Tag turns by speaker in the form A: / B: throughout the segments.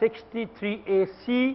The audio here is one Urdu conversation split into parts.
A: 63AC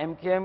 B: MKM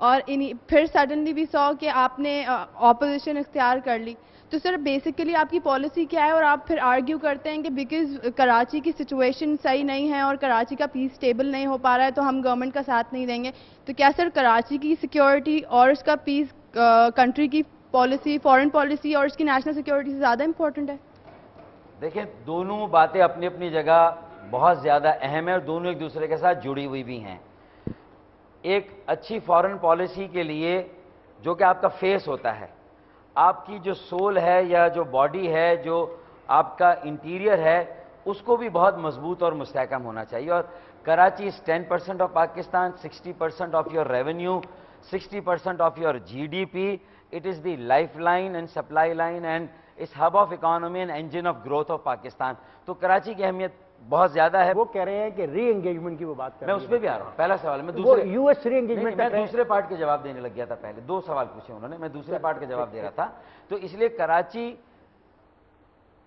C: اور پھر سڈنلی بھی سو کہ آپ نے اپوزیشن اختیار کر لی. تو سر بیسیکلی آپ کی پالیسی کیا ہے؟ اور آپ پھر آرگیو کرتے ہیں کہ بیکاز کراچی کی سچویشن صحیح نہیں ہے اور کراچی کا پیس اسٹیبل نہیں ہو پا رہا ہے تو ہم گورنمنٹ کا ساتھ نہیں دیں گے. تو کیا سر کراچی کی سیکیورٹی اور اس کا پیس کنٹری کی پالیسی، فارن پالیسی اور اس کی نیشنل سیکیورٹی سے زیادہ امپورٹنٹ ہے؟
B: دیکھیں دونوں باتیں اپنی اپنی جگہ بہت زیادہ اہم ہیں اور دونوں ایک دوسرے کے ساتھ جڑی ہوئی بھی ہیں. ایک اچھی فارن پالیسی کے لیے جو کہ آپ کا فیس ہوتا ہے، آپ کی جو سول ہے یا جو باڈی ہے، جو آپ کا انٹیریئر ہے، اس کو بھی بہت مضبوط اور مستحکم ہونا چاہیے. اور کراچی از 10% of Pakistan, 60% of your revenue, 60% of your GDP. It is the lifeline and supply line and it's hub of economy and engine of growth of Pakistan. تو کراچی کی اہمیت بہت زیادہ ہے.
A: وہ کہہ رہے ہیں کہ ری انگیجمنٹ کی وہ بات کر
B: میں
A: رہے
B: اس پہ بھی آ رہا ہوں. پہلا سوال میں
A: وہ یو ایس ری انگیجمنٹ
B: میں دوسرے پارٹ کے جواب دینے لگ گیا تھا. پہلے 2 سوال پوچھے انہوں نے، میں دوسرے پارٹ کے جواب دے رہا تھا. تو اس لیے Karachi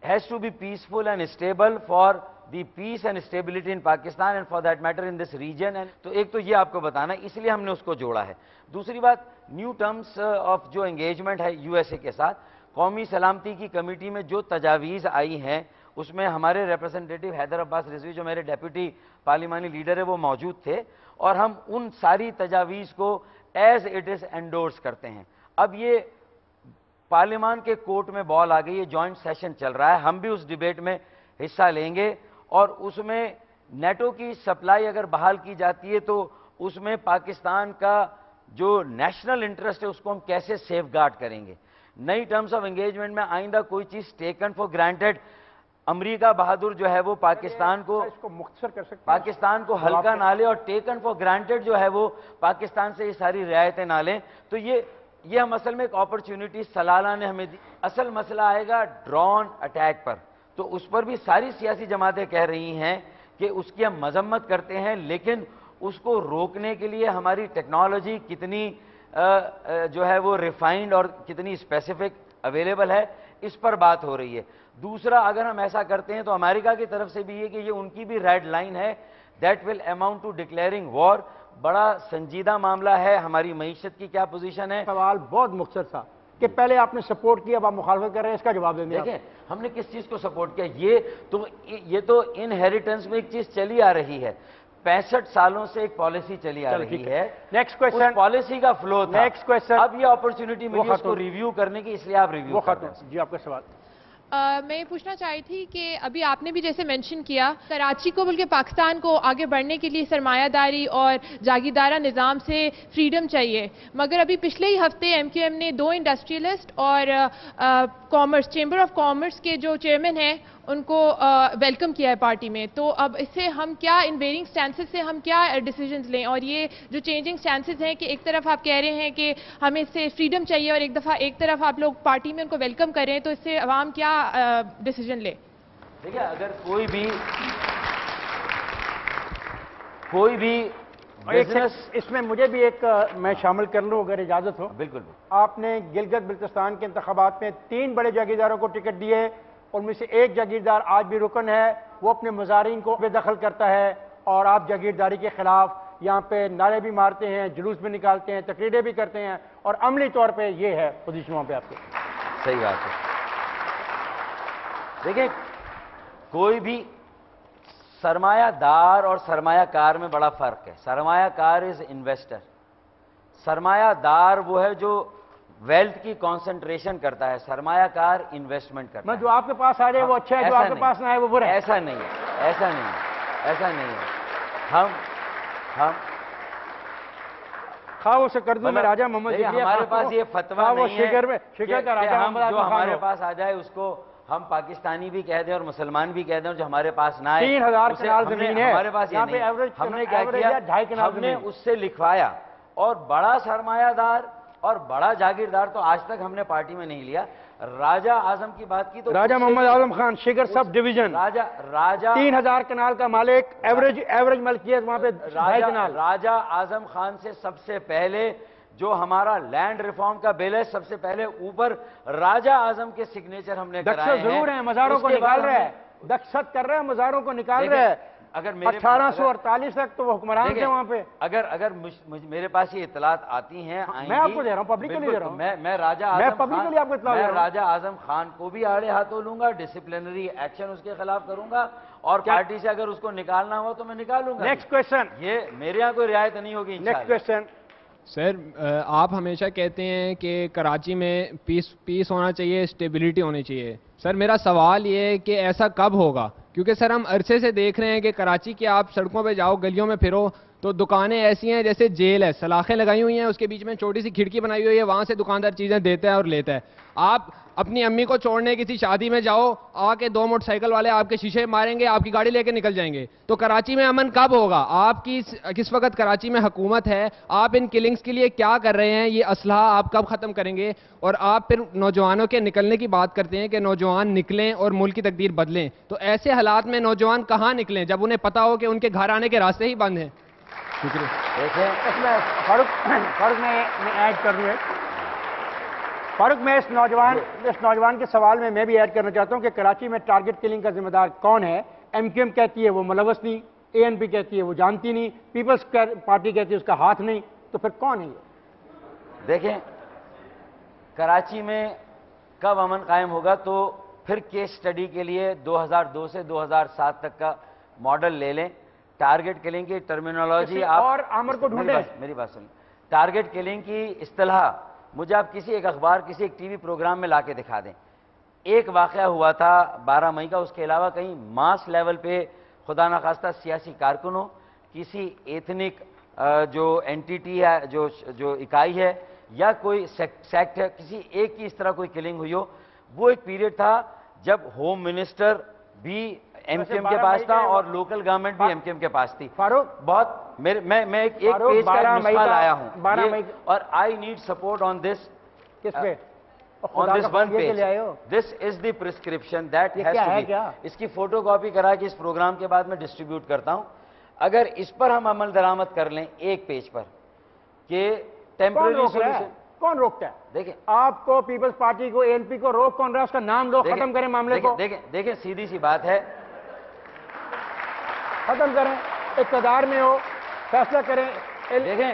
B: has to be peaceful and stable for the peace and stability in Pakistan and for that matter in this region. تو ایک تو یہ آپ کو بتانا ہے، اس لیے ہم نے اس کو جوڑا ہے. دوسری بات، نیو ٹرمز آف جو انگیجمنٹ ہے USA کے ساتھ، قومی سلامتی کی کمیٹی میں جو تجاویز آئی ہیں اس میں ہمارے ریپرزنٹیٹو حیدر عباس رضوی جو میرے ڈیپوٹی پارلیمانی لیڈر ہے وہ موجود تھے، اور ہم ان ساری تجاویز کو ایز اٹ از انڈورس کرتے ہیں. اب یہ پارلیمان کے کورٹ میں بال آ گئی، یہ جوائنٹ سیشن چل رہا ہے، ہم بھی اس ڈیبیٹ میں حصہ لیں گے. اور اس میں نیٹو کی سپلائی اگر بحال کی جاتی ہے تو اس میں پاکستان کا جو نیشنل انٹرسٹ ہے اس کو ہم کیسے سیف گارڈ کریں گے. نئی ٹرمز آف انگیجمنٹ میں آئندہ کوئی چیز ٹیکن فار گرانٹیڈ، امریکہ بہادر جو ہے وہ پاکستان کو
A: اس کو مختصر کر سکتے ہیں؟
B: پاکستان کو ہلکا نہ لے، اور ٹیکن فار گرانٹیڈ جو ہے وہ پاکستان سے یہ ساری رعایتیں نہ لیں. تو یہ ہم اصل میں ایک اپرچونٹی سلالہ نے ہمیں دی. اصل مسئلہ آئے گا ڈرون اٹیک پر، تو اس پر بھی ساری سیاسی جماعتیں کہہ رہی ہیں کہ اس کی ہم مذمت کرتے ہیں، لیکن اس کو روکنے کے لیے ہماری ٹیکنالوجی کتنی جو ہے وہ ریفائنڈ اور کتنی اسپیسیفک اویلیبل ہے، اس پر بات ہو رہی ہے. دوسرا، اگر ہم ایسا کرتے ہیں تو امریکہ کی طرف سے بھی یہ کہ یہ ان کی بھی ریڈ لائن ہے، that will amount to declaring war. بڑا سنجیدہ معاملہ ہے. ہماری معیشت کی کیا پوزیشن ہے؟
A: سوال بہت مختصر تھا کہ پہلے آپ نے سپورٹ کیا، اب آپ مخالفت کر رہے ہیں، اس کا جواب دیں گے.
B: دیکھیں ہم نے کس چیز کو سپورٹ کیا، یہ تو انہیریٹنس میں ایک چیز چلی آ رہی ہے. 65 سالوں سے ایک پالیسی چلی آ رہی ہے.
A: نیکسٹ کوشچن،
B: پالیسی کا فلو تھا.
A: Next question.
B: اب یہ اپرچونٹی ملی اس کو ریویو کرنے کی، اس لیے آپ ریویو کر رہے ہیں.
A: جی آپ کا سوال.
D: میں یہ پوچھنا چاہی تھی کہ ابھی آپ نے بھی جیسے مینشن کیا کراچی کو بلکہ پاکستان کو آگے بڑھنے کے لیے سرمایہ داری اور جاگیردارہ نظام سے فریڈم چاہیے، مگر ابھی پچھلے ہی ہفتے MQM نے 2 انڈسٹریلسٹ اور کامرس چیمبر آف کامرس کے جو چیئرمین ہیں ان کو ویلکم کیا ہے پارٹی میں. تو اب اس سے ہم کیا ان ویرنگ سٹینسز سے ہم کیا ڈیسیجنز لیں؟ اور یہ جو چینجنگ سٹینسز ہیں کہ ایک طرف آپ کہہ رہے ہیں کہ ہمیں اس سے فریڈم چاہیے اور ایک طرف آپ لوگ پارٹی میں ان کو ویلکم کر رہے ہیں، تو اس سے عوام کیا ڈیسیجن لے؟
B: دیکھیں اگر کوئی بھی
A: اس میں مجھے بھی ایک میں شامل کر لوں اگر اجازت ہو.
B: بالکل.
A: آپ نے گلگت بلتستان کے انتخابات میں 3 بڑے جاگیرداروں کو ٹکٹ دیے، ان میں سے ایک جاگیردار آج بھی رکن ہے، وہ اپنے مظاہرین کو بے دخل کرتا ہے، اور آپ جاگیرداری کے خلاف یہاں پہ نعرے بھی مارتے ہیں، جلوس بھی نکالتے ہیں، تقریریں بھی کرتے ہیں، اور عملی طور پہ یہ ہے پوزیشن وہاں پہ آپ کے.
B: صحیح بات ہے. دیکھیں کوئی بھی سرمایہ دار اور سرمایہ کار میں بڑا فرق ہے. سرمایہ کار از انویسٹر. سرمایہ دار وہ ہے جو ویلتھ کی کانسنٹریشن کرتا ہے، سرمایہ کار انویسٹمنٹ کرتا ہے.
A: جو آپ کے پاس آ جائے وہ اچھا ہے، جو آپ کے پاس نہ ہے وہ برا ہے.
B: ایسا نہیں ہے. ہم
A: خواہ وہ سکردو میں راجہ محمد
B: ہمارے پاس یہ فتویٰ نہیں ہے
A: شکر کا راجہ محمد
B: جو ہمارے پاس آ جائے اس کو ہم پاکستانی بھی کہہ دیں اور مسلمان بھی کہہ دیں، اور جو ہمارے پاس نہ آئے
A: 3000 کنال زمین ہے
B: ہمارے پاس. یہ نہیں، ہم نے کیا کیا، ہم نے اس سے لکھوایا. اور بڑا سرمایہ دار اور بڑا جاگیردار تو آج تک ہم نے پارٹی میں نہیں لیا. راجہ اعظم کی بات کی تو
A: راجہ محمد اعظم خان شگر سب ڈویژن
B: راجہ
A: 3000 کنال کا مالک، ایوریج ملکیت وہاں پہ 2.5 کنال.
B: راجہ اعظم خان سے سب سے پہلے جو ہمارا لینڈ ریفارم کا بل ہے، سب سے پہلے اوپر راجہ اعظم کے سگنیچر ہم نے کرائے ہیں.
A: ضرور ہیں، مزاروں کو نکال رہے ہیں، دخشت کر رہے ہیں، مزاروں کو نکال رہے ہیں.
B: اگر میرے
A: 1848 تک تو وہ حکمران تھے وہاں پہ.
B: اگر میرے پاس یہ اطلاعات آتی ہیں
A: میں آپ کو دے رہا ہوں, پبلکلی دے رہا ہوں.
B: میں راجہ اعظم خان کو بھی آڑے ہاتھوں لوں گا, ڈسپلنری ایکشن اس کے خلاف کروں گا, اور پارٹی سے اگر اس کو نکالنا ہو تو میں نکالوں گا.
A: Next question.
B: یہ میرے یہاں کوئی رعایت نہیں ہوگی.
A: Next question.
E: سر آپ ہمیشہ کہتے ہیں کہ کراچی میں پیس ہونا چاہیے, اسٹیبلٹی ہونی چاہیے. سر میرا سوال یہ ہے کہ ایسا کب ہوگا؟ کیونکہ سر ہم عرصے سے دیکھ رہے ہیں کہ کراچی کے آپ سڑکوں پہ جاؤ, گلیوں میں پھرو تو دکانیں ایسی ہیں جیسے جیل ہے, سلاخیں لگائی ہوئی ہیں, اس کے بیچ میں چھوٹی سی کھڑکی بنائی ہوئی ہے, وہاں سے دکاندار چیزیں دیتا ہے اور لیتا ہے. آپ اپنی امی کو چھوڑنے کسی شادی میں جاؤ, آ کے 2 موٹر سائیکل والے آپ کے شیشے ماریں گے, آپ کی گاڑی لے کے نکل جائیں گے. تو کراچی میں امن کب ہوگا؟ آپ کی کس وقت کراچی میں حکومت ہے, آپ ان کلنگز کے لیے کیا کر رہے ہیں؟ یہ اسلحہ آپ کب ختم کریں گے؟ اور آپ پھر نوجوانوں کے نکلنے کی بات کرتے ہیں کہ نوجوان نکلیں اور ملک کی تقدیر بدلیں. تو ایسے حالات میں نوجوان کہاں نکلیں جب انہیں پتا ہو کہ ان کے گھر آنے کے راستے ہی بند ہیں؟ شکریہ.
A: دیکھیں فاروق میں ایڈ کر دوں. فاروق میں اس نوجوان کے سوال میں بھی ایڈ کرنا چاہتا ہوں کہ کراچی میں ٹارگٹ کلنگ کا ذمہ دار کون ہے؟ ایم کیو ایم کہتی ہے وہ ملوث نہیں, اے این پی کہتی ہے وہ جانتی نہیں, پیپلز پارٹی کہتی ہے اس کا ہاتھ نہیں, تو پھر کون ہے یہ؟
B: دیکھیں کراچی میں کب امن قائم ہوگا تو پھر کیس سٹڈی کے لیے 2002 سے 2007 تک کا ماڈل لے لیں. ٹارگٹ کلنگ کی ٹرمینالوجی آپ
A: اور عامر کو ڈھونڈیں.
B: میری بات سنیں. ٹارگٹ کلنگ کی اصطلاح مجھے آپ کسی ایک اخبار, کسی ایک ٹی وی پروگرام میں لا کے دکھا دیں. ایک واقعہ ہوا تھا 12 مئی کا, اس کے علاوہ کہیں ماس لیول پہ خدا نخواستہ سیاسی کارکنوں, کسی ایتھنک جو اینٹیٹی ہے, جو اکائی ہے یا کوئی سیکٹ ہے, کسی ایک کی اس طرح کوئی کلنگ ہوئی ہو. وہ ایک پیریڈ تھا جب ہوم منسٹر بھی ایم کیو ایم کے پاس تھا اور لوکل گورنمنٹ بھی ایم کیو ایم کے پاس تھی.
A: فاروق
B: بہت میں ایک پیج کا نسخہ لایا ہوں اور آئی نیڈ سپورٹ آن دس.
A: کس پہ؟
B: on this one page. This is the prescription that has to be. اس کی فوٹو کاپی کرا کے اس پروگرام کے بعد میں ڈسٹریبیوٹ کرتا ہوں. اگر اس پر ہم عمل درآمد کر لیں ایک پیج پر کہ ٹیمپرری سولوشن,
A: کون روکتا ہے؟
B: دیکھیں
A: آپ کو پیپلز پارٹی کو, اے این پی کو روک کون رہا ہے؟ اس کا نام لو, ختم کریں معاملے کو.
B: دیکھیں سیدھی سی بات ہے,
A: ختم کریں, اقتدار میں ہو, فیصلہ کریں.
B: دیکھیں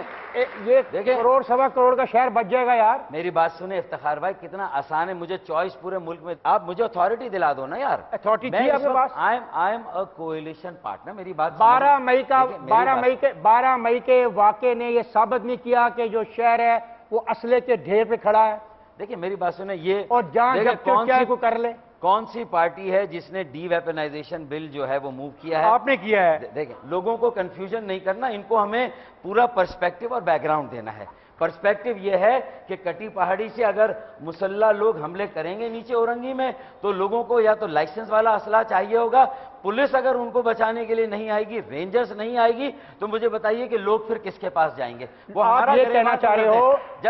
A: یہ کروڑ سوا کروڑ کا شہر بچ جائے گا یار.
B: میری بات سنیں افتخار بھائی, کتنا آسان ہے مجھے چوائس پورے ملک میں. آپ مجھے اتھارٹی دلا دو نا یار.
A: اتھارٹی تھی آپ کے پاس.
B: I am a coalition partner. میری بات
A: 12 مئی کے واقعے نے یہ ثابت نہیں کیا کہ جو شہر ہے وہ اسلحے کے ڈھیر پہ کھڑا ہے.
B: دیکھیں میری بات سنیں, یہ
A: اور جان جب کیا کو کر لے.
B: کون سی پارٹی ہے جس نے ڈی ویپنائزیشن بل جو ہے وہ موو کیا ہے؟
A: آپ نے کیا ہے.
B: دیکھیں لوگوں کو کنفیوژن نہیں کرنا, ان کو ہمیں پورا پرسپیکٹو اور بیک گراؤنڈ دینا ہے. پرسپیکٹو یہ ہے کہ کٹی پہاڑی سے اگر مسلح لوگ حملے کریں گے نیچے اورنگی میں تو لوگوں کو یا تو لائسنس والا اسلحہ چاہیے ہوگا. پولیس اگر ان کو بچانے کے لیے نہیں آئے گی, رینجرز نہیں آئے گی, تو مجھے بتائیے کہ لوگ پھر کس کے پاس جائیں گے؟
A: وہ ہمارا یہ کہنا چاہ رہے ہو کہ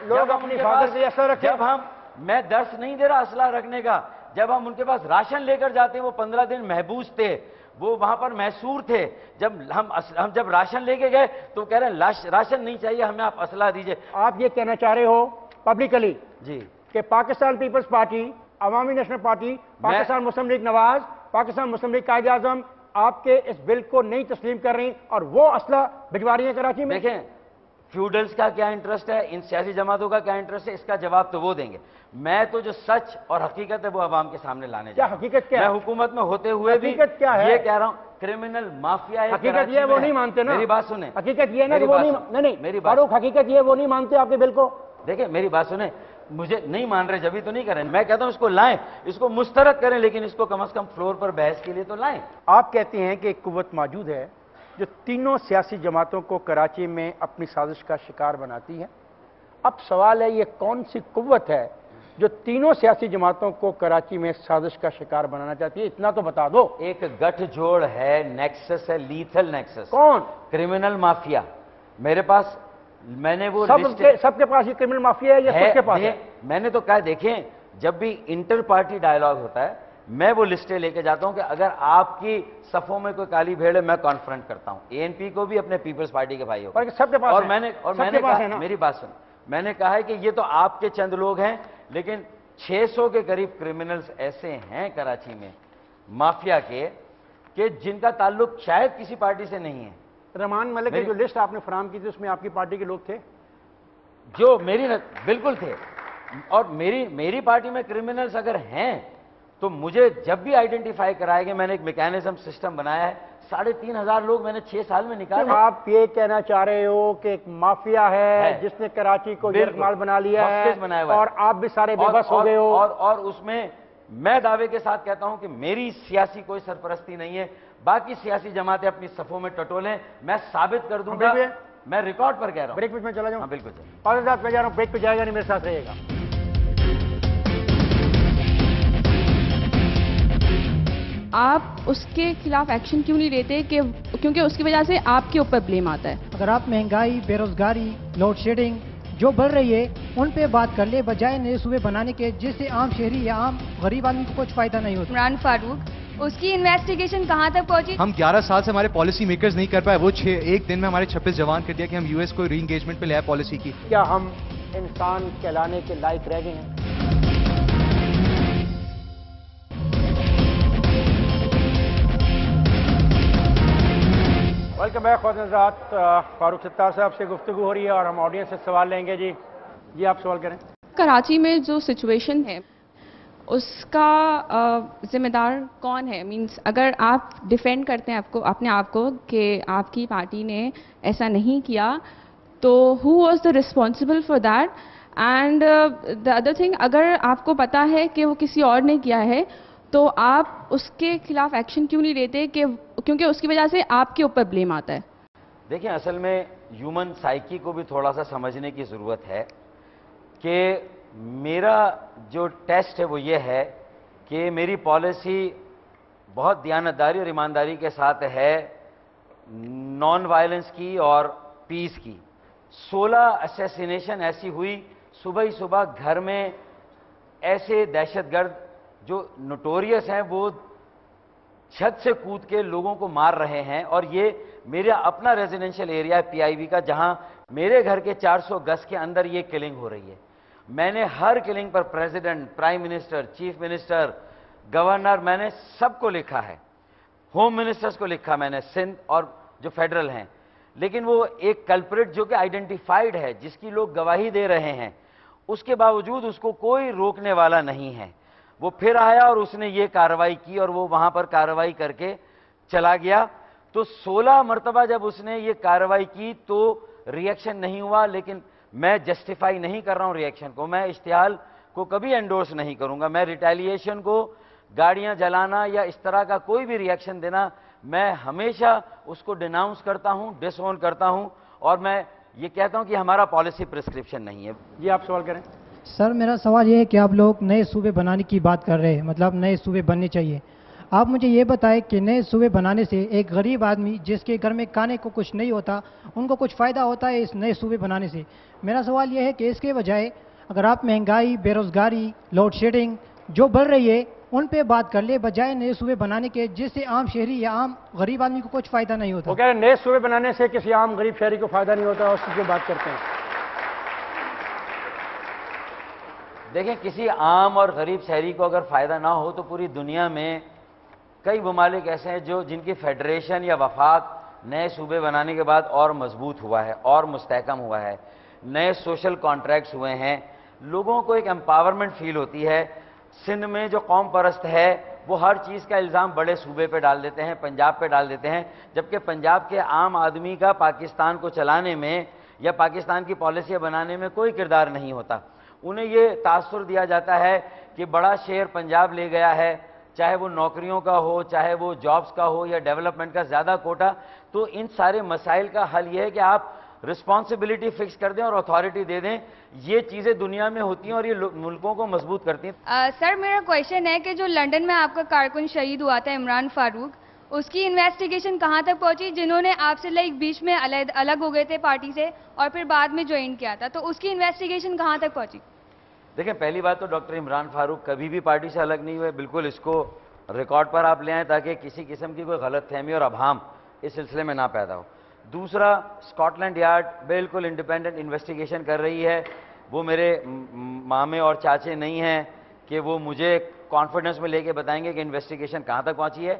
A: لوگ اپنی حفاظت سے اسلحہ رکھیں.
B: میں درس نہیں دے رہا اسلحہ رکھنے کا. جب ہم ان کے پاس راشن لے کر جاتے ہیں, وہ 15 دن محبوس تھے, وہ وہاں پر محصور تھے. جب ہم جب راشن لے کے گئے تو کہہ رہے ہیں راشن نہیں چاہیے ہمیں, آپ اسلحہ دیجئے.
A: آپ یہ کہنا چاہ رہے ہو پبلکلی
B: جی
A: کہ پاکستان پیپلز پارٹی, عوامی نیشنل پارٹی, پاکستان مسلم لیگ نواز, پاکستان مسلم لیگ قائد اعظم آپ کے اس بل کو نہیں تسلیم کر رہی اور وہ اسلحہ بھجوا رہی ہیں کراچی میں؟
B: دیکھیں فیوڈلز کا کیا انٹرسٹ ہے, ان سیاسی جماعتوں کا کیا انٹرسٹ ہے, اس کا جواب تو وہ دیں گے. میں تو جو سچ اور حقیقت ہے وہ عوام کے سامنے لانے
A: کیا حقیقت کیا ہے؟
B: میں حکومت میں ہوتے ہوئے بھی
A: حقیقت کیا ہے
B: یہ کہہ رہا ہوں, کرمنل مافیا ہے.
A: حقیقت یہ وہ نہیں مانتے نا.
B: میری بات سنیں,
A: حقیقت یہ نا کہ وہ نہیں, میری فاروق حقیقت یہ وہ نہیں مانتے آپ کے بل کو.
B: دیکھیں میری بات سنیں, مجھے نہیں مان رہے جبھی تو نہیں کریں. میں کہتا ہوں اس کو لائیں, اس کو مسترد کریں, لیکن اس کو کم از کم فلور پر بحث کے لیے تو لائیں.
A: آپ کہتے ہیں کہ ایک قوت موجود ہے جو تینوں سیاسی جماعتوں کو کراچی میں اپنی سازش کا شکار بناتی ہے. اب سوال ہے یہ کون سی قوت ہے جو تینوں سیاسی جماعتوں کو کراچی میں سازش کا شکار بنانا چاہتی ہے؟ اتنا تو بتا دو.
B: ایک گٹھ جوڑ ہے, نیکسس ہے, لیتھل نیکسس.
A: کون؟
B: Criminal mafia. میرے پاس میں نے وہ
A: سب کے پاس یہ کرمنل مافیا ہے یا سب کے پاس ہے؟
B: میں نے تو کہا دیکھیں جب بھی انٹر پارٹی ڈائیلاگ ہوتا ہے میں وہ لسٹیں لے کے جاتا ہوں کہ اگر آپ کی صفوں میں کوئی کالی بھیڑ ہے میں کانفرنٹ کرتا ہوں. اے این پی کو بھی اپنے پیپلز پارٹی کے بھائیوں کو.
A: سب کے پاس.
B: اور میں نے کہا, میری بات سن, میں نے کہا ہے کہ یہ تو آپ کے چند لوگ ہیں, لیکن 600 کے قریب کرمنلز ایسے ہیں کراچی میں مافیا کے کہ جن کا تعلق شاید کسی پارٹی سے نہیں ہے.
A: رحمان ملک کی جو لسٹ آپ نے فراہم کی تھی اس میں آپ کی پارٹی کے لوگ تھے
B: جو بالکل تھے, اور میری پارٹی میں کرمنلز اگر ہیں تو مجھے جب بھی آئیڈینٹیفائی کرائے گا. میں نے ایک میکینزم سسٹم بنایا ہے, 3,500 لوگ میں نے 6 سال میں نکالے.
A: آپ یہ کہنا چاہ رہے ہو کہ ایک مافیا ہے جس نے کراچی کو یرغمال بنا لیا ہے اور آپ بھی سارے بے بس ہو گئے ہو؟
B: اور اس میں میں دعوے کے ساتھ کہتا ہوں کہ میری سیاسی کوئی سرپرستی نہیں ہے. باقی سیاسی جماعتیں اپنی صفوں میں ٹٹولیں, میں ثابت کر دوں گا. میں ریکارڈ پر کہہ رہا ہوں.
A: بریک میں چلا جاؤں؟
B: ہاں بالکل.
A: فاضل صاحب میں جا رہا ہوں, بریک پہ جائے گا نہیں, میرے ساتھ رہے گا.
C: آپ اس کے خلاف ایکشن کیوں نہیں لیتے کہ کیونکہ اس کی وجہ سے آپ کے اوپر بلیم آتا ہے.
F: اگر آپ مہنگائی, بے روزگاری, لوڈ شیڈنگ جو بڑھ رہی ہے ان پہ بات کر لے بجائے نئے صوبے بنانے کے جس سے عام شہری یا عام غریب آدمی کو کچھ فائدہ نہیں ہوتا.
G: عمران فاروق, اس کی انویسٹیگیشن کہاں تک پہنچی؟
H: ہم 11 سال سے ہمارے پالیسی میکرز نہیں کر پائے, وہ ایک دن میں ہمارے 26 جوان کر دیا کہ ہم US کو ری انگیجمنٹ پہ لے آئے پالیسی کی.
A: کیا ہم انسان کہلانے کے لائق رہ گئے ہیں؟ ویلکم بیک خواتین حضرات. فاروق ستار صاحب سے گفتگو ہو رہی ہے اور ہم آڈینس سے سوال لیں گے. جی آپ سوال کریں.
C: کراچی میں جو سچویشن ہے اس کا ذمہ دار کون ہے؟ مینس اگر آپ ڈیفینڈ کرتے ہیں اپنے آپ کو کہ آپ کی پارٹی نے ایسا نہیں کیا تو who was the responsible for that? And the other thing, اگر آپ کو پتا ہے کہ وہ کسی اور نے کیا ہے تو آپ اس کے خلاف ایکشن کیوں نہیں لیتے کہ کیونکہ اس کی وجہ سے آپ کے اوپر بلیم آتا ہے.
B: دیکھیں اصل میں ہیومن سائیکی کو بھی تھوڑا سا سمجھنے کی ضرورت ہے کہ میرا جو ٹیسٹ ہے وہ یہ ہے کہ میری پالیسی بہت دیانتداری اور ایمانداری کے ساتھ ہے نان وائلنس کی اور پیس کی. 16 اسیسینیشن ایسی ہوئی صبح ہی صبح گھر میں, ایسے دہشت گرد جو نوٹوریس ہیں وہ چھت سے کود کے لوگوں کو مار رہے ہیں. اور یہ میرا اپنا ریزیڈینشیل ایریا ہے PIV کا, جہاں میرے گھر کے 400 گز کے اندر یہ کلنگ ہو رہی ہے. میں نے ہر کلنگ پر president, prime minister, chief minister, governor, میں نے سب کو لکھا ہے. ہوم منسٹرز کو لکھا میں نے, سندھ اور جو فیڈرل ہیں. لیکن وہ ایک کلپریٹ جو کہ آئیڈینٹیفائیڈ ہے, جس کی لوگ گواہی دے رہے ہیں, اس کے باوجود اس کو کوئی روکنے والا نہیں ہے. وہ پھر آیا اور اس نے یہ کارروائی کی اور وہ وہاں پر کارروائی کر کے چلا گیا. تو 16 مرتبہ جب اس نے یہ کارروائی کی تو ری ایکشن نہیں ہوا. لیکن میں جسٹیفائی نہیں کر رہا ہوں ری ایکشن کو, میں اشتعال کو کبھی انڈورس نہیں کروں گا. میں ریٹیلیشن کو, گاڑیاں جلانا یا اس طرح کا کوئی بھی ری ایکشن دینا, میں ہمیشہ اس کو ڈیناؤنس کرتا ہوں, ڈس اون کرتا ہوں, اور میں یہ کہتا ہوں کہ ہمارا پالیسی پرسکرپشن نہیں ہے.
A: جی آپ سوال کریں.
F: سر میرا سوال یہ ہے کہ آپ لوگ نئے صوبے بنانے کی بات کر رہے ہیں, مطلب نئے صوبے بننے چاہیے. آپ مجھے یہ بتائیں کہ نئے صوبے بنانے سے ایک غریب آدمی جس کے گھر میں کھانے کو کچھ نہیں ہوتا, ان کو کچھ فائدہ ہوتا ہے اس نئے صوبے بنانے سے؟ میرا سوال یہ ہے کہ اس کے بجائے اگر آپ مہنگائی, بے روزگاری, لوڈ شیڈنگ جو بڑھ رہی ہے ان پہ بات کر لے بجائے نئے صوبے بنانے کے جس سے عام شہری یا عام غریب آدمی کو کچھ فائدہ نہیں ہوتا.
A: وہ کہہ رہے ہیں نئے صوبے بنانے سے کسی عام غریب شہری کو فائدہ نہیں ہوتا, اس کی بات کرتے ہیں.
B: دیکھیں کسی عام اور غریب شہری کو اگر فائدہ نہ ہو تو پوری دنیا میں کئی ممالک ایسے ہیں جن کی فیڈریشن یا وفاق نئے صوبے بنانے کے بعد اور مضبوط ہوا ہے اور مستحکم ہوا ہے. نئے سوشل کانٹریکٹس ہوئے ہیں, لوگوں کو ایک امپاورمنٹ فیل ہوتی ہے. سندھ میں جو قوم پرست ہے وہ ہر چیز کا الزام بڑے صوبے پہ ڈال دیتے ہیں, پنجاب پہ ڈال دیتے ہیں, جبکہ پنجاب کے عام آدمی کا پاکستان کو چلانے میں یا پاکستان کی پالیسیاں بنانے میں کوئی کردار نہیں ہوتا. انہیں یہ تاثر دیا جاتا ہے کہ بڑا شیئر پنجاب لے گیا ہے, چاہے وہ نوکریوں کا ہو, چاہے وہ جابز کا ہو یا ڈیولپمنٹ کا زیادہ کوٹا. تو ان سارے مسائل کا حل یہ ہے کہ آپ رسپانسبلٹی فکس کر دیں اور اتھارٹی دے دیں. یہ چیزیں دنیا میں ہوتی ہیں اور یہ ملکوں کو مضبوط کرتی ہیں.
G: سر میرا کویشچن ہے کہ جو لنڈن میں آپ کا کارکن شہید ہوا تھا عمران فاروق, اس کی انویسٹیگیشن کہاں تک پہنچی؟ جنہوں نے آپ سے بیچ میں الگ ہو گئے تھے پارٹی سے اور پھر بعد میں جوائن کیا تھا, تو اس کی انویسٹیگیشن کہاں تک پہنچی؟
B: دیکھیں پہلی بات تو ڈاکٹر عمران فاروق کبھی بھی پارٹی سے الگ نہیں ہوئے. بالکل اس کو ریکارڈ پر آپ لے آئیں تاکہ کسی قسم کی کوئی غلط فہمی اور ابہام اس سلسلے میں نہ پیدا ہو. دوسرا, اسکاٹ لینڈ یارڈ بالکل انڈیپینڈنٹ انویسٹیگیشن کر رہی ہے. وہ میرے مامے اور چاچے نہیں ہیں کہ وہ مجھے کانفیڈنس میں لے کے بتائیں گے کہ انویسٹیگیشن کہاں تک پہنچی ہے.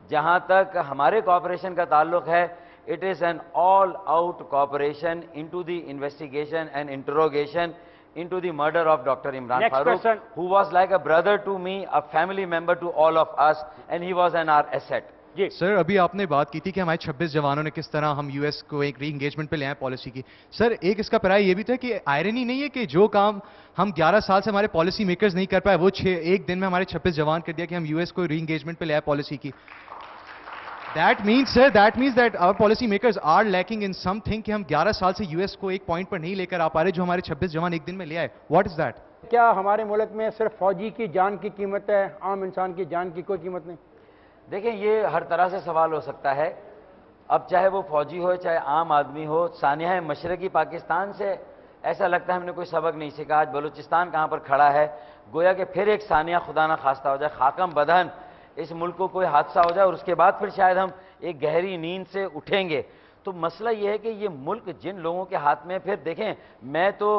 B: جہاں تک ہمارے کوآپریشن کا تعلق ہے, it is an all out cooperation into the investigation and interrogation into the murder of Dr. Imran
A: Next
B: Farooq,
A: person.
B: who was like a brother to me, a family member to all of us, and he was an our asset.
A: جی
H: سر ابھی آپ نے بات کی تھی کہ ہمارے 26 جوانوں نے کس طرح ہم یو ایس کو ایک ری انگیجمنٹ پہ لے آئے پالیسی کی. سر ایک اس کا پیرا یہ بھی تھا کہ آئرنی نہیں ہے کہ جو کام ہم 11 سال سے ہمارے پالیسی میکرز نہیں کر پائے وہ ایک دن میں ہمارے 26 جوان کر دیا کہ ہم یو ایس کو ری انگیجمنٹ پہ لے آئے پالیسی کی. That means that our policy makers are lacking in something کہ ہم 11 سال سے یو ایس کو ایک پوائنٹ پر نہیں لے کر آ پا رہے جو ہمارے 26 جوان ایک دن میں لے آئے. What is that?
A: کیا ہمارے ملک میں صرف فوجی کی جان کی قیمت ہے, عام انسان کی جان کی کوئی قیمت نہیں؟
B: دیکھیں یہ ہر طرح سے سوال ہو سکتا ہے. اب چاہے وہ فوجی ہو چاہے عام آدمی ہو, سانحہ مشرقی پاکستان سے ایسا لگتا ہے ہم نے کوئی سبق نہیں سیکھا. آج بلوچستان کہاں پر کھڑا ہے, گویا کہ پھر ایک سانحہ خدا نہ خواستہ ہو جائے, خاکم بدہن اس ملک کو کوئی حادثہ ہو جائے اور اس کے بعد پھر شاید ہم ایک گہری نیند سے اٹھیں گے. تو مسئلہ یہ ہے کہ یہ ملک جن لوگوں کے ہاتھ میں, پھر دیکھیں میں تو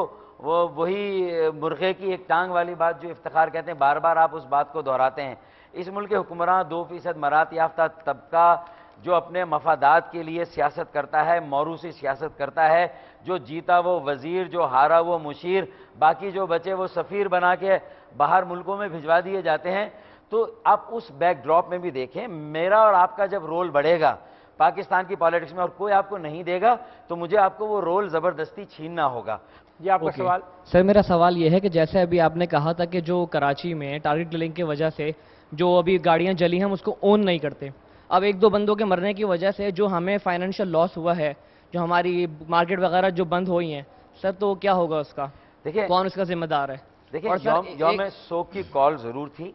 B: وہی مرغے کی ایک ٹانگ والی بات جو افتخار کہتے ہیں, بار بار آپ اس بات کو دہراتے ہیں. اس ملک کے حکمراں 2% مرات یافتہ طبقہ جو اپنے مفادات کے لیے سیاست کرتا ہے, موروثی سیاست کرتا ہے, جو جیتا وہ وزیر, جو ہارا وہ مشیر, باقی جو بچے وہ سفیر بنا کے باہر ملکوں میں بھجوا دیے جاتے ہیں. تو آپ اس بیک ڈراپ میں بھی دیکھیں, میرا اور آپ کا جب رول بڑھے گا پاکستان کی پالیٹکس میں اور کوئی آپ کو نہیں دے گا تو مجھے آپ کو وہ رول زبردستی چھیننا ہوگا.
A: جی آپ کا سوال.
I: سر میرا سوال یہ ہے کہ جیسے ابھی آپ نے کہا تھا کہ جو کراچی میں ٹارگٹ کلنگ کی وجہ سے جو ابھی گاڑیاں جلی ہیں ہم اس کو اون نہیں کرتے, اب 1-2 بندوں کے مرنے کی وجہ سے جو ہمیں فائنینشیل لاس ہوا ہے, جو ہماری مارکیٹ وغیرہ جو بند ہوئی ہیں سر, تو کیا ہوگا اس کا؟
B: دیکھیں
I: کون اس کا ذمہ دار ہے؟
B: دیکھیں یوم سوگ کی کال ضرور تھی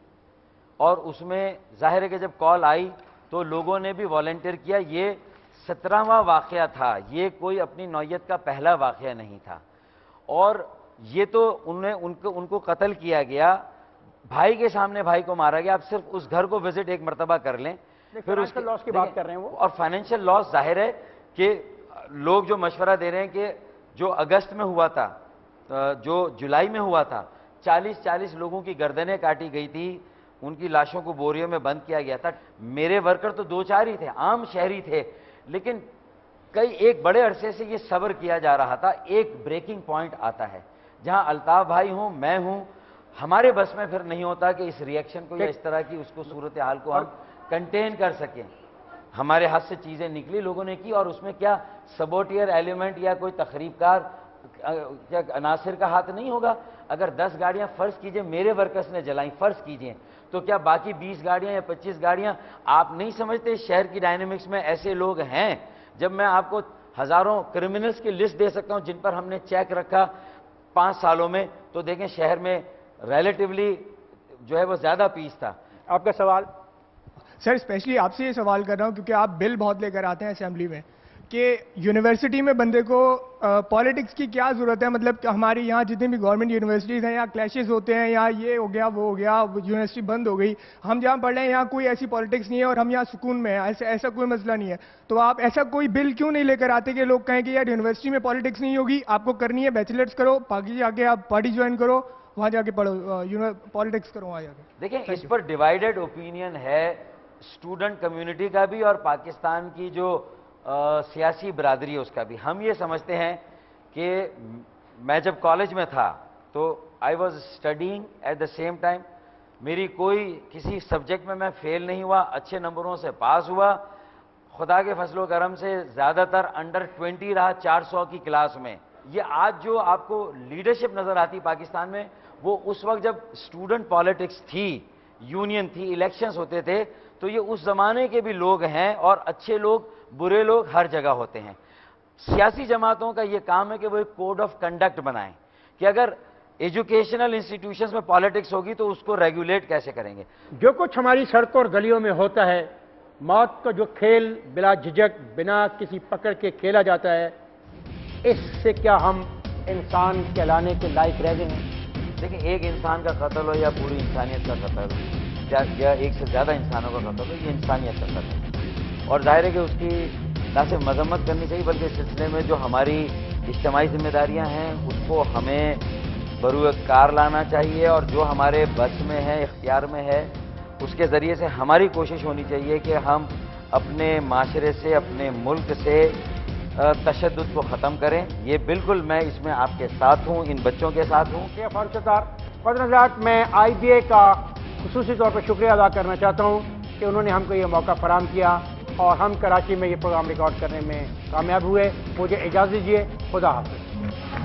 B: اور اس میں ظاہر ہے کہ جب کال آئی تو لوگوں نے بھی والنٹیئر کیا. یہ 17واں واقعہ تھا, یہ کوئی اپنی نوعیت کا پہلا واقعہ نہیں تھا. اور یہ تو ان کو قتل کیا گیا, بھائی کے سامنے بھائی کو مارا گیا. آپ صرف اس گھر کو وزٹ ایک مرتبہ کر لیں, پھر اس
A: لاس کی بات کر رہے ہیں وہ.
B: اور فائنینشیل لاس ظاہر ہے کہ لوگ جو مشورہ دے رہے ہیں کہ جو اگست میں ہوا تھا, جو جولائی میں ہوا تھا, 40 لوگوں کی گردنیں کاٹی گئی تھی, ان کی لاشوں کو بوریوں میں بند کیا گیا تھا. میرے ورکر تو 2-4 ہی تھے, عام شہری تھے, لیکن ایک بڑے عرصے سے یہ صبر کیا جا رہا تھا. ایک بریکنگ پوائنٹ آتا ہے جہاں الطاف بھائی ہوں, میں ہوں, ہمارے بس میں پھر نہیں ہوتا کہ اس ریئیکشن کو یا اس طرح کی اس کو صورتحال کو ہم کنٹین کر سکیں. ہمارے ہاتھ سے چیزیں نکلی, لوگوں نے کی, اور اس میں کیا سبوٹیئر ایلیمنٹ یا کوئی تخریب کار کیا عناصر کا ہاتھ نہیں ہوگا. اگر 10 گاڑیاں فرض کیجئے میرے ورکرز نے جلائیں, فرض کیجئے, تو کیا باقی 20 گاڑیاں یا 25 گاڑیاں آپ نہیں سمجھتے شہر کی ڈائنامکس میں ایسے لوگ ہیں؟ جب میں آپ کو ہزاروں کرمنلز کی لسٹ دے سکتا ہوں جن پر ہم نے چیک رکھا 5 سالوں میں, تو دیکھیں شہر میں ریلیٹیولی جو ہے وہ زیادہ پیس تھا.
A: آپ کا سوال.
J: سر اسپیشلی آپ سے یہ سوال کر رہا ہوں کیونکہ آپ بل بہت لے کر آتے ہیں اسمبلی میں کہ یونیورسٹی میں بندے کو پالیٹکس کی کیا ضرورت ہے. مطلب کہ ہماری یہاں جتنی بھی گورنمنٹ یونیورسٹیز ہیں یہاں کلیشز ہوتے ہیں, یہاں یہ ہو گیا وہ ہو گیا, یونیورسٹی بند ہو گئی, ہم جہاں پڑھ رہے ہیں یہاں کوئی ایسی پالیٹکس نہیں ہے اور ہم یہاں سکون میں ہیں, ایسا کوئی مسئلہ نہیں ہے. تو آپ ایسا کوئی بل کیوں نہیں لے کر آتے کہ لوگ کہیں کہ یار یونیورسٹی میں پالیٹکس نہیں ہوگی, آپ کو کرنی ہے بیچلرس کرو, باقی جا کے آپ پارٹی جوائن کرو, وہاں جا کے پڑھو, پالیٹکس کرو وہاں جا کے.
B: دیکھیں اس پر ڈیوائیڈڈ اوپینین ہے اسٹوڈنٹ کمیونٹی کا بھی اور پاکستان کی جو سیاسی برادری ہے اس کا بھی. ہم یہ سمجھتے ہیں کہ میں جب کالج میں تھا تو I was studying at the same time, میری کوئی کسی سبجیکٹ میں فیل نہیں ہوا, اچھے نمبروں سے پاس ہوا, خدا کے فضل و کرم سے زیادہ تر انڈر 20 رہا 400 کی کلاس میں. یہ آج جو آپ کو لیڈرشپ نظر آتی پاکستان میں وہ اس وقت جب اسٹوڈنٹ پالیٹکس تھی, یونین تھی, الیکشنز ہوتے تھے, تو یہ اس زمانے کے بھی لوگ ہیں, اور اچھے لوگ برے لوگ ہر جگہ ہوتے ہیں. سیاسی جماعتوں کا یہ کام ہے کہ وہ ایک کوڈ آف کنڈکٹ بنائیں کہ اگر ایجوکیشنل انسٹیٹیوشنز میں پالیٹکس ہوگی تو اس کو ریگولیٹ کیسے کریں گے.
A: جو کچھ ہماری سڑکوں اور گلیوں میں ہوتا ہے, موت کا جو کھیل بلا جھجک بنا کسی پکڑ کے کھیلا جاتا ہے, اس سے کیا ہم انسان کہلانے کے لائق رہ گئے ہیں؟
B: دیکھیں ایک انسان کا قتل ہو یا پوری انسانیت کا قتل ہو یا ایک سے زیادہ انسانوں کا قتل ہو, یہ انسانیت کا قتل ہے. اور ظاہر ہے کہ اس کی نہ صرف مذمت کرنی چاہیے بلکہ اس سلسلے میں جو ہماری اجتماعی ذمہ داریاں ہیں اس کو ہمیں بروئے کار لانا چاہیے, اور جو ہمارے بس میں ہے, اختیار میں ہے, اس کے ذریعے سے ہماری کوشش ہونی چاہیے کہ ہم اپنے معاشرے سے، اپنے ملک سے تشدد کو ختم کریں. یہ بالکل میں اس میں آپ کے ساتھ ہوں، ان بچوں کے ساتھ ہوں.
A: فاروق ستار، قدر حضرات، میں IBA کا خصوصی طور پر شکریہ ادا کرنا چاہتا ہوں کہ انہوں نے ہم کو یہ موقع فراہم کیا اور ہم کراچی میں یہ پروگرام ریکارڈ کرنے میں کامیاب ہوئے. مجھے اجازت دیجیے. خدا حافظ.